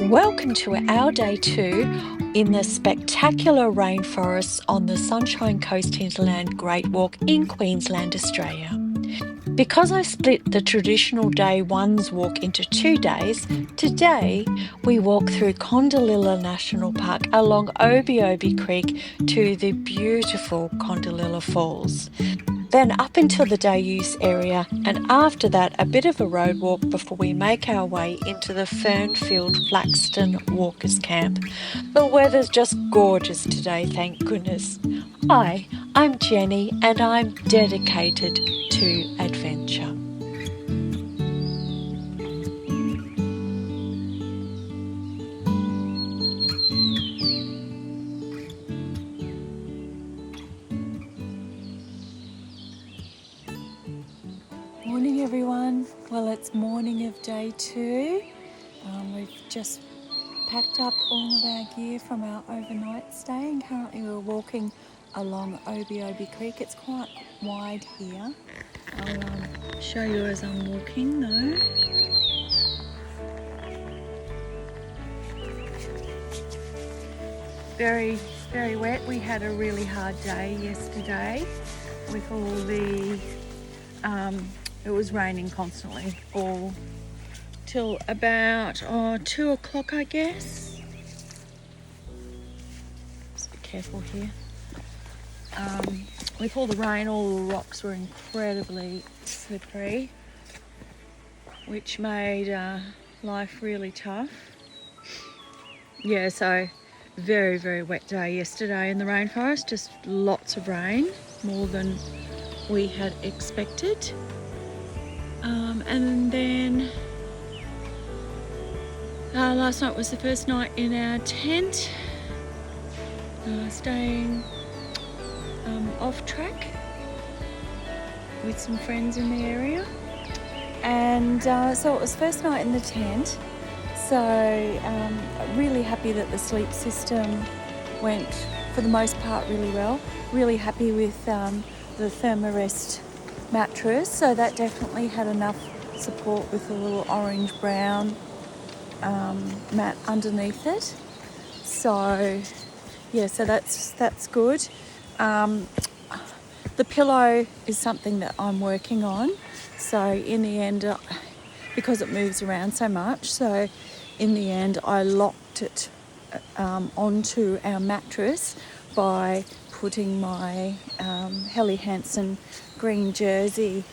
Welcome to our day 2 in the spectacular rainforests on the Sunshine Coast Hinterland Great Walk in Queensland, Australia. Because I split the traditional day 1's walk into 2 days, today we walk through Kondalilla National Park along Obi Obi Creek to the beautiful Kondalilla Falls. Then up until the day use area, and after that a bit of a road walk before we make our way into the fern-filled Flaxton Walkers Camp. The weather's just gorgeous today, thank goodness. Hi, I'm Jenny and I'm dedicated to adventure. Morning everyone. Well, it's morning of day 2. We've just packed up all of our gear from our overnight stay and currently we're walking along Obi Obi Creek. It's quite wide here. I'll show you as I'm walking though. Very, very wet. We had a really hard day yesterday with all the it was raining constantly all till about 2 o'clock, I guess. Just be careful here. With all the rain, all the rocks were incredibly slippery, which made life really tough. Yeah, so very, very wet day yesterday in the rainforest. Just lots of rain, more than we had expected. And then last night was the first night in our tent, staying off track with some friends in the area. And so it was first night in the tent. So really happy that the sleep system went, for the most part, really well. Really happy with the Thermarest mattress, so that definitely had enough support with a little orange-brown mat underneath it. So yeah, so that's good. The pillow is something that I'm working on. So in the end, because it moves around so much, so in the end I locked it onto our mattress by putting my Helly Hansen green jersey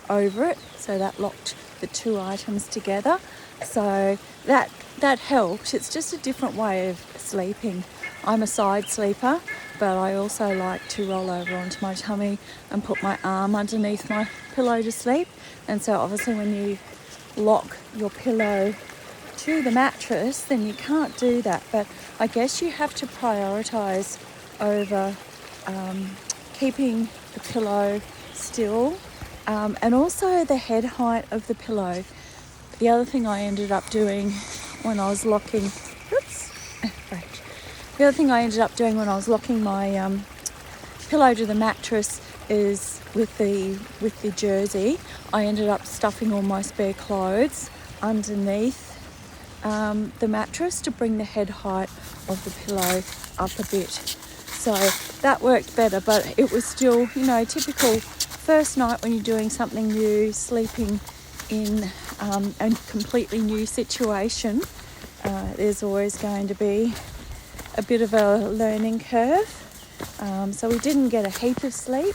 over it, so that locked the two items together. So that helped. It's just a different way of sleeping. I'm a side sleeper, but I also like to roll over onto my tummy and put my arm underneath my pillow to sleep. And so obviously when you lock your pillow to the mattress, then you can't do that. But I guess you have to prioritise over keeping the pillow still, and also the head height of the pillow. The other thing I ended up doing when I was locking, the other thing I ended up doing when I was locking my pillow to the mattress is with the jersey, I ended up stuffing all my spare clothes underneath the mattress to bring the head height of the pillow up a bit. So that worked better, but it was still, typical first night when you're doing something new, sleeping in a completely new situation. There's always going to be a bit of a learning curve. So we didn't get a heap of sleep,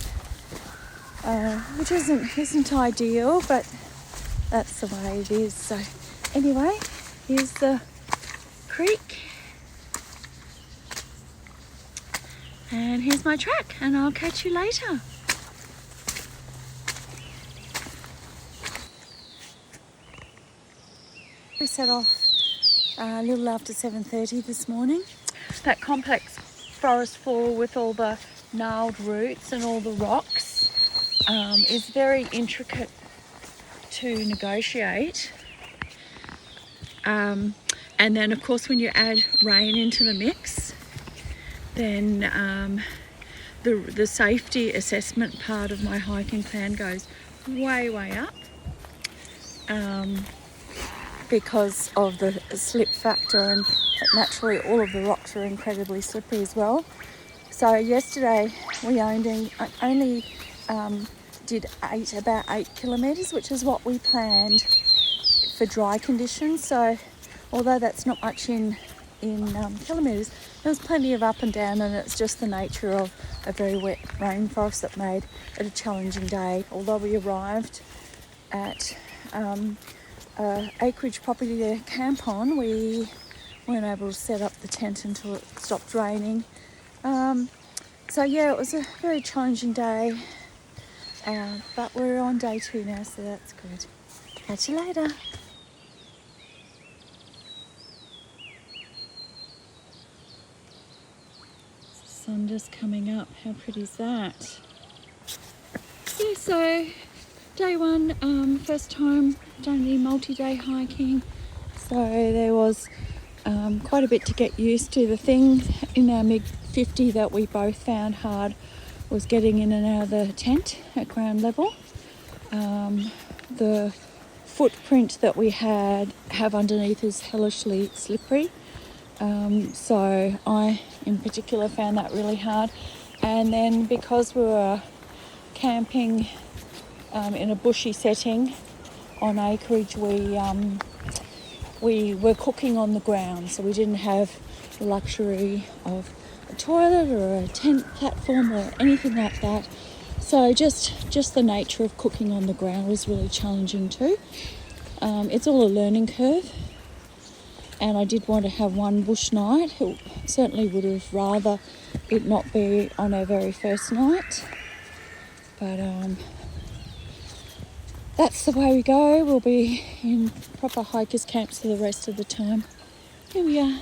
which isn't ideal, but that's the way it is. So anyway, here's the creek. And here's my track, and I'll catch you later. We set off a little after 7:30 this morning. That complex forest floor with all the gnarled roots and all the rocks is very intricate to negotiate. And then of course when you add rain into the mix, then the safety assessment part of my hiking plan goes way up. because of the slip factor, and naturally all of the rocks are incredibly slippery as well. So yesterday we only did about 8 kilometres, which is what we planned for dry conditions. So although that's not much in kilometres, there was plenty of up and down, and it's just the nature of a very wet rainforest that made it a challenging day. Although we arrived at acreage property to camp on, we weren't able to set up the tent until it stopped raining. So yeah, it was a very challenging day, but we're on day 2 now, so that's good. Catch you later. Sun just coming up. How pretty is that? Yeah, so day 1, first time done any multi-day hiking, so there was quite a bit to get used to. The thing in our mid-50 that we both found hard was getting in and out of the tent at ground level. The footprint that we have underneath is hellishly slippery. So I in particular found that really hard. And then because we were camping in a bushy setting on acreage, we were cooking on the ground, so we didn't have the luxury of a toilet or a tent platform or anything like that. So just the nature of cooking on the ground was really challenging too. It's all a learning curve, and I did want to have one bush night. It certainly would have rather it not be on our very first night, but that's the way we go. We'll be in proper hikers camps for the rest of the time. Here we are.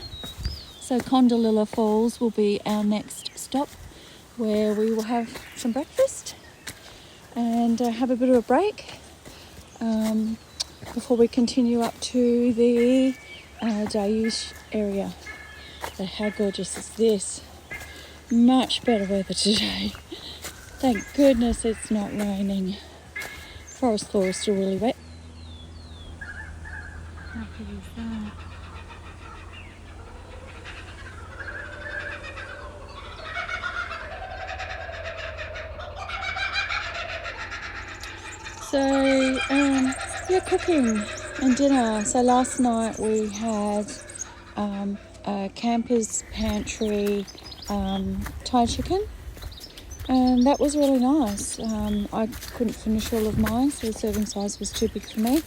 So Kondalilla Falls will be our next stop, where we will have some breakfast and have a bit of a break before we continue up to the Dayush area. But how gorgeous is this? Much better weather today. Thank goodness it's not raining. Forest floor is still really wet. How pretty is that? So, cooking and dinner. So last night we had a camper's pantry Thai chicken, and that was really nice. I couldn't finish all of mine, so the serving size was too big for me.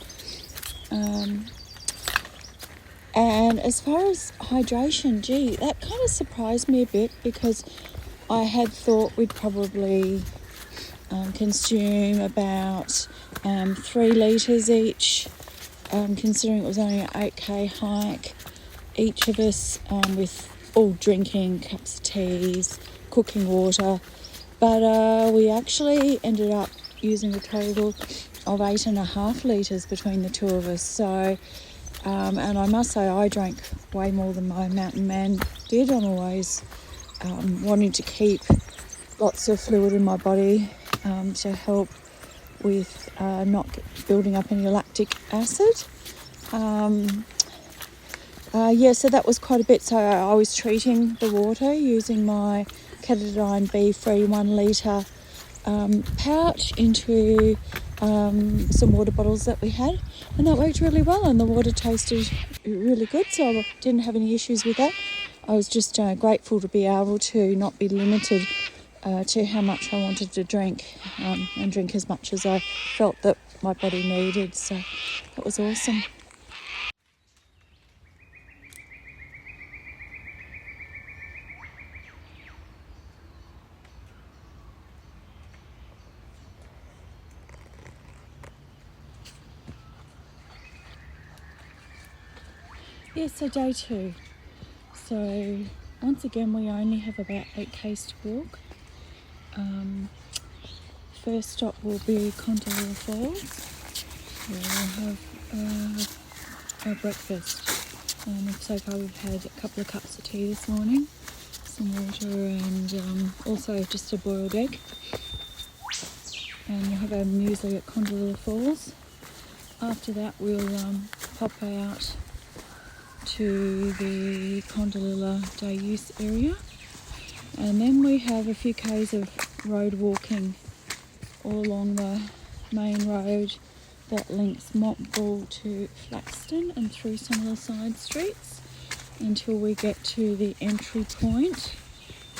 And as far as hydration, gee, that kind of surprised me a bit, because I had thought we'd probably consume about 3 litres each, considering it was only an 8k hike, each of us, with all drinking cups of teas, cooking water. But we actually ended up using a total of 8.5 litres between the two of us. So, and I must say I drank way more than my mountain man did. I'm always wanting to keep lots of fluid in my body to help with not building up any lactic acid. So that was quite a bit. So I was treating the water using my Candelion B-free 1 litre pouch into some water bottles that we had, and that worked really well, and the water tasted really good, so I didn't have any issues with that. I was just grateful to be able to not be limited to how much I wanted to drink, and drink as much as I felt that my body needed, so that was awesome. Yeah, so day 2. So once again, we only have about 8 k's to walk. First stop will be Kondalilla Falls, where we'll have our breakfast. So far we've had a couple of cups of tea this morning, some water, and also just a boiled egg. And we'll have our muesli at Kondalilla Falls. After that we'll pop out to the Kondalilla day use area, and then we have a few k's of road walking all along the main road that links Montbull to Flaxton and through some of the side streets until we get to the entry point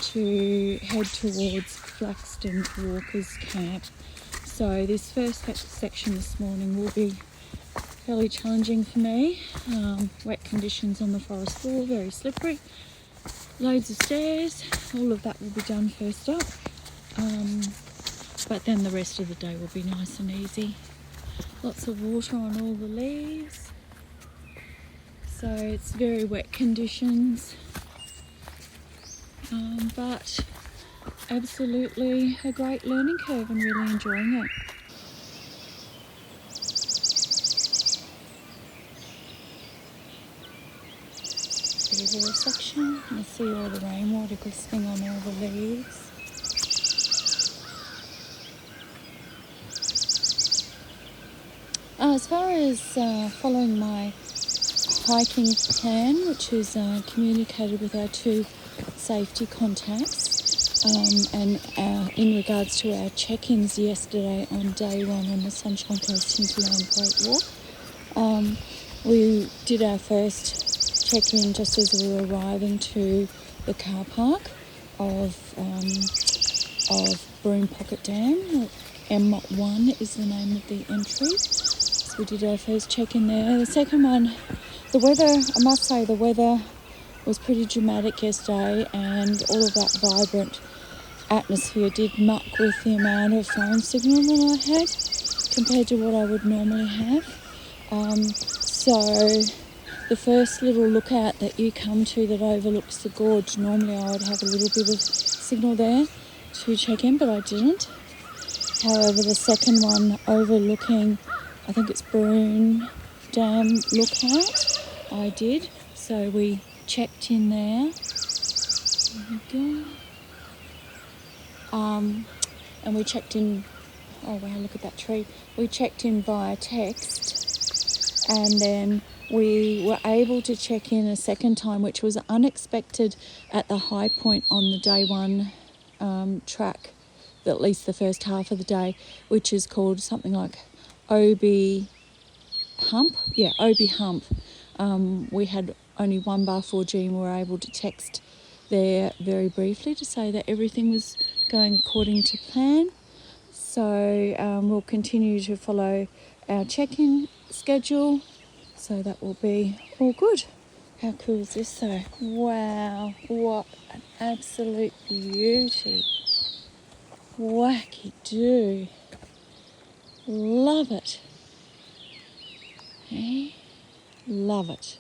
to head towards Flaxton Walkers Camp. So this first section this morning will be fairly challenging for me. Wet conditions on the forest floor, very slippery, loads of stairs, all of that will be done first up. But then the rest of the day will be nice and easy. Lots of water on all the leaves. So it's very wet conditions. But absolutely a great learning curve and really enjoying it. Through the section, you see all the rainwater glistening on all the leaves. As far as following my hiking plan, which is communicated with our two safety contacts, and in regards to our check-ins yesterday on day one on the Sunshine Coast Hinterland Great Walk, we did our first check-in just as we were arriving to the car park of Broome Pocket Dam. M1 is the name of the entry. We did our first check-in there. The second one, the weather, I must say the weather was pretty dramatic yesterday, and all of that vibrant atmosphere did muck with the amount of phone signal that I had compared to what I would normally have. So the first little lookout that you come to that overlooks the gorge, normally I would have a little bit of signal there to check in, but I didn't. However, the second one overlooking, I think it's Broome Dam lookout, I did. So we checked in there. There we go. And we checked in, oh wow, look at that tree. We checked in via text, and then we were able to check in a second time, which was unexpected at the high point on the day one track, at least the first half of the day, which is called something like Obi Hump. Yeah, Obi Hump. We had only 1 bar 4G and we were able to text there very briefly to say that everything was going according to plan. So we'll continue to follow our check-in schedule. So that will be all good. How cool is this though? Wow, what an absolute beauty. Wacky do. Love it. Hey? Love it.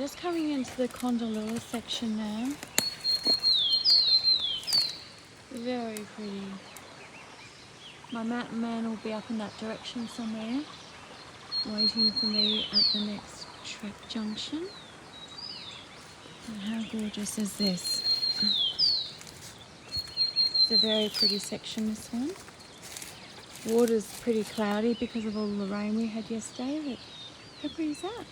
just coming into the Kondalilla section now. Very pretty. My mountain man will be up in that direction somewhere, waiting for me at the next track junction. And how gorgeous is this? It's a very pretty section, this one. Water's pretty cloudy because of all the rain we had yesterday, but how pretty is that?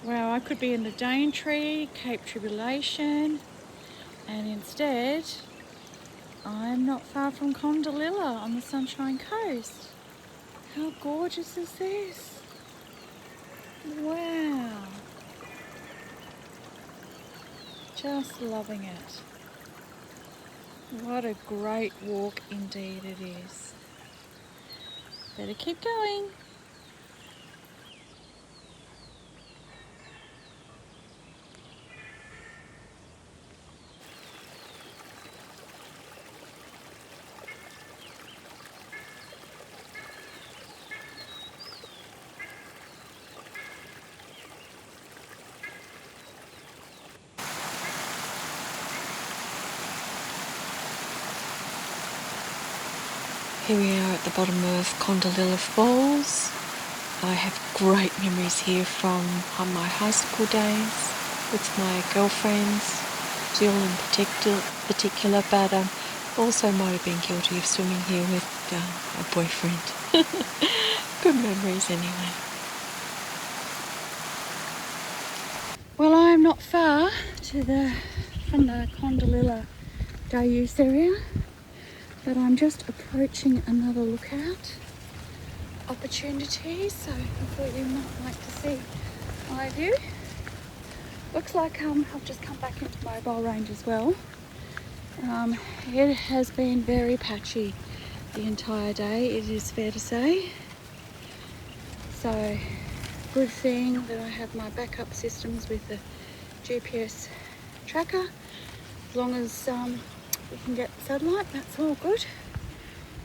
Wow, I could be in the Daintree, Cape Tribulation, and instead I'm not far from Kondalilla on the Sunshine Coast. How gorgeous is this? Wow. Just loving it. What a great walk indeed it is. Better keep going. Here we are at the bottom of Kondalilla Falls. I have great memories here from my high school days with my girlfriends, Jill in particular, but also might have been guilty of swimming here with my boyfriend. Good memories anyway. Well, I'm not far from the Kondalilla Dayuse area, but I'm just approaching another lookout opportunity, so I thought you might like to see my view. Looks like I've just come back into mobile range as well. It has been very patchy the entire day, it is fair to say. So good thing that I have my backup systems with the GPS tracker. As long as we can get satellite, that's all good.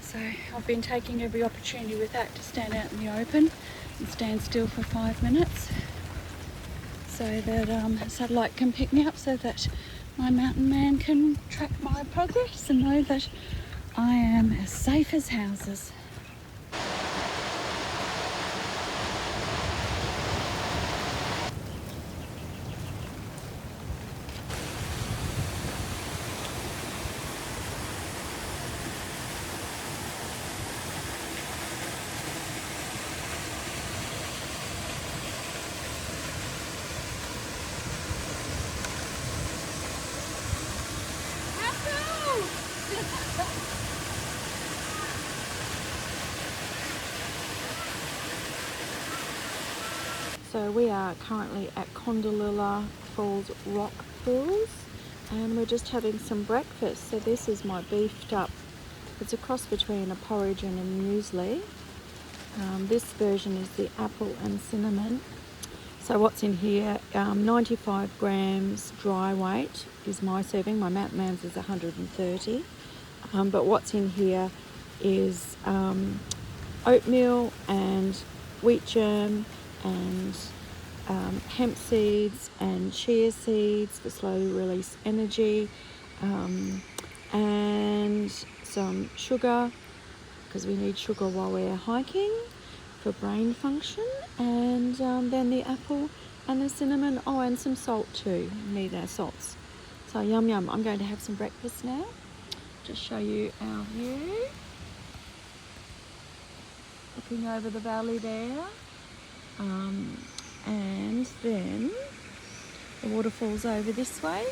So I've been taking every opportunity with that to stand out in the open and stand still for 5 minutes so that satellite can pick me up, so that my mountain man can track my progress and know that I am as safe as houses. So we are currently at Kondalilla Falls Rock Pools, and we're just having some breakfast. So this is my beefed up, it's a cross between a porridge and a muesli. This version is the apple and cinnamon. So what's in here, 95 grams dry weight is my serving. My mountain man's is 130. But what's in here is oatmeal and wheat germ and hemp seeds and chia seeds for slow release energy, and some sugar, because we need sugar while we're hiking for brain function, and then the apple and the cinnamon, and some salt too. We need our salts. So yum yum. I'm going to have some breakfast now. Just show you our view. Looking over the valley there. And then the waterfall's over this way.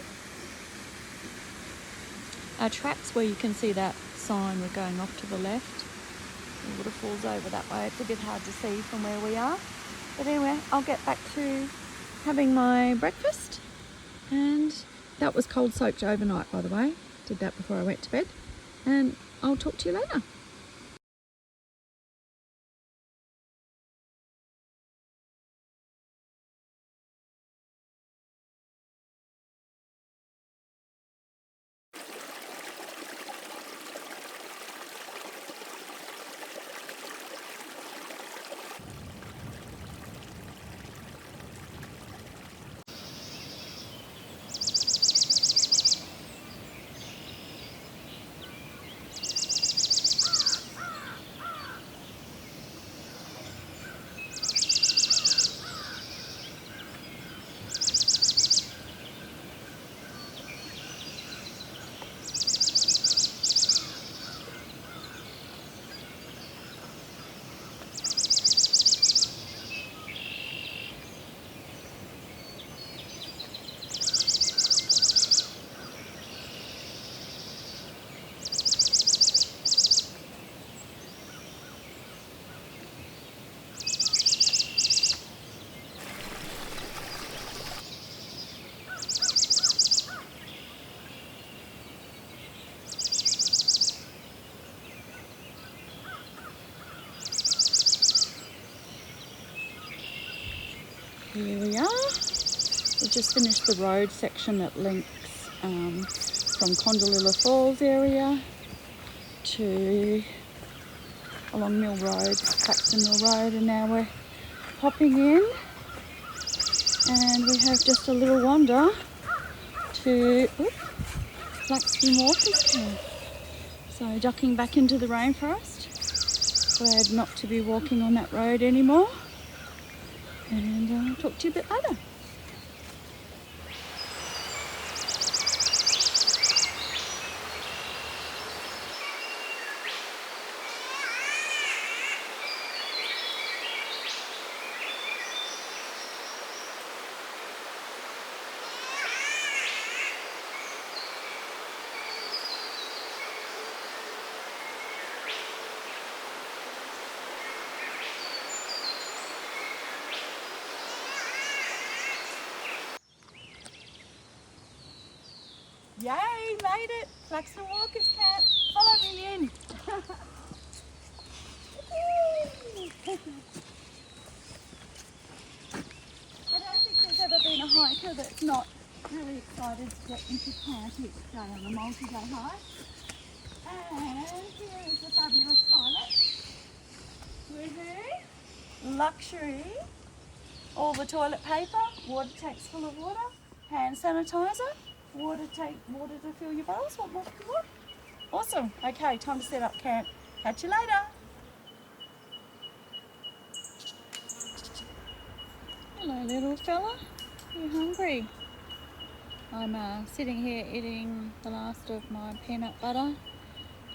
Our tracks, where you can see that sign, we're going off to the left. The waterfall's over that way. It's a bit hard to see from where we are. But anyway, I'll get back to having my breakfast. And that was cold soaked overnight, by the way. Did that before I went to bed. And I'll talk to you later. Here we are. We just finished the road section that links from Kondalilla Falls area to along Mill Road, Flaxton Mill Road, and now we're popping in, and we have just a little wander to Flaxton Walkers Camp. So ducking back into the rainforest. Glad not to be walking on that road anymore. And I'll talk to you a bit later. Yay, made it! Flaxton Walkers Camp. Follow me in. I don't think there's ever been a hiker that's not really excited to get into camp each day on a multi-day hike. And here is the fabulous toilet. Woohoo! Luxury. All the toilet paper, water tanks full of water, hand sanitizer. Water to fill your bowls. What more do you want? Awesome. Okay, time to set up camp. Catch you later. Hello, little fella. You hungry? I'm sitting here eating the last of my peanut butter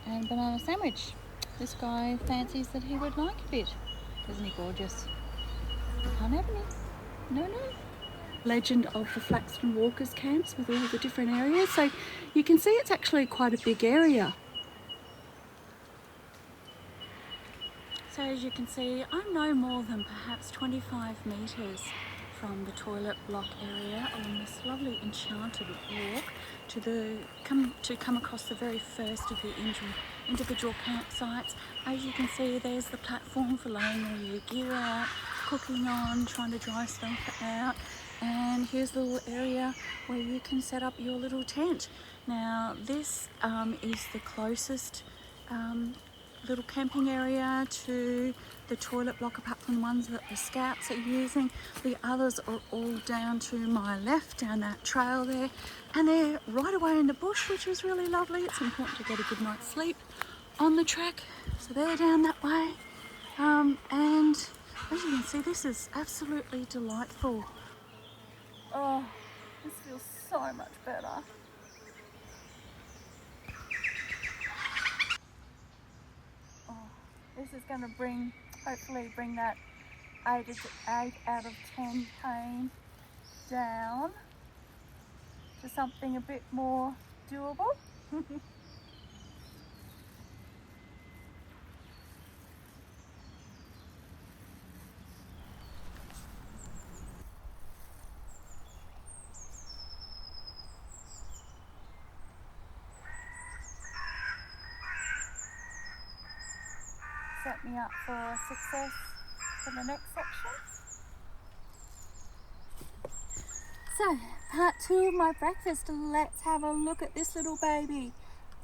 and banana sandwich. This guy fancies that he would like a bit. Isn't he gorgeous? You can't have any. No. Legend of the Flaxton Walkers camps with all the different areas. So you can see it's actually quite a big area. So as you can see, I'm no more than perhaps 25 metres from the toilet block area along this lovely enchanted walk to come across the very first of the individual campsites. As you can see, there's the platform for laying all your gear out, cooking on, trying to dry stuff out. And here's the little area where you can set up your little tent. Now this is the closest little camping area to the toilet block, apart from the ones that the scouts are using. The others are all down to my left, down that trail there, and they're right away in the bush, which is really lovely. It's important to get a good night's sleep on the track, so they're down that way. And as you can see, this is absolutely delightful. Oh, this feels so much better. Oh, this is going to hopefully bring that 8 out of 10 pain down to something a bit more doable. Set me up for success for the next section. So, part 2 of my breakfast. Let's have a look at this little baby.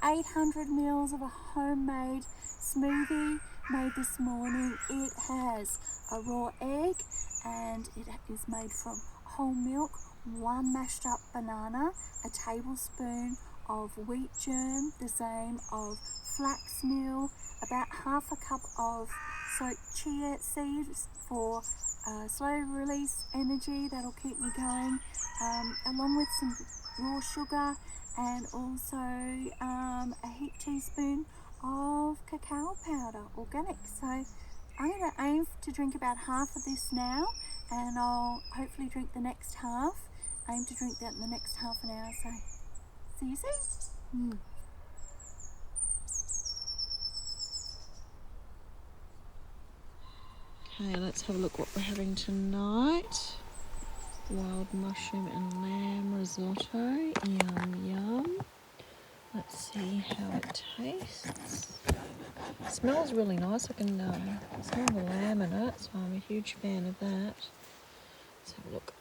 800 mils of a homemade smoothie made this morning. It has a raw egg and it is made from whole milk, 1 mashed up banana, a tablespoon of wheat germ, the same of flax meal, about half a cup of soaked chia seeds for slow release energy that'll keep me going, along with some raw sugar and also a heaped teaspoon of cacao powder, organic. So I'm going to aim to drink about half of this now, and I'll hopefully drink the next half. Aim to drink that in the next half an hour, so see you soon. Okay, let's have a look what we're having tonight. Wild mushroom and lamb risotto. Yum, yum. Let's see how it tastes. It smells really nice. I can smell the lamb in it, so I'm a huge fan of that. Let's have a look.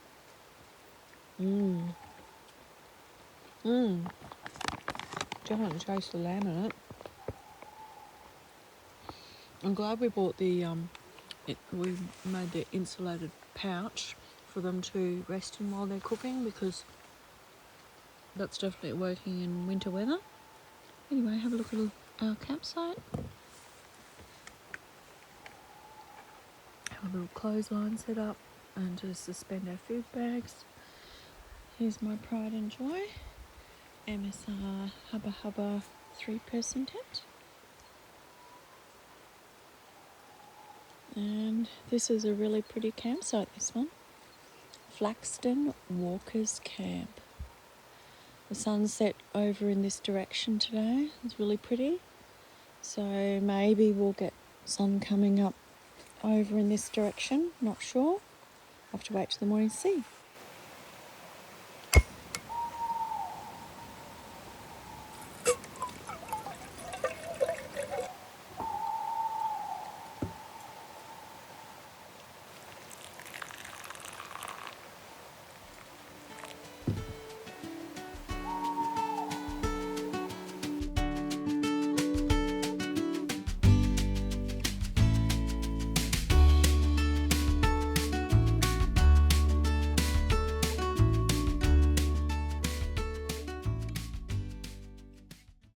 Definitely taste the lamb in it. I'm glad we bought we made the insulated pouch for them to rest in while they're cooking, because that's definitely working in winter weather. Anyway, have a look at our campsite. Have a little clothesline set up and to suspend our food bags. Here's my pride and joy, MSR Hubba Hubba 3-person tent. And this is a really pretty campsite, this one. Flaxton Walkers Camp. The sunset over in this direction today. It's really pretty. So maybe we'll get sun coming up over in this direction. Not sure. I'll have to wait till the morning to see.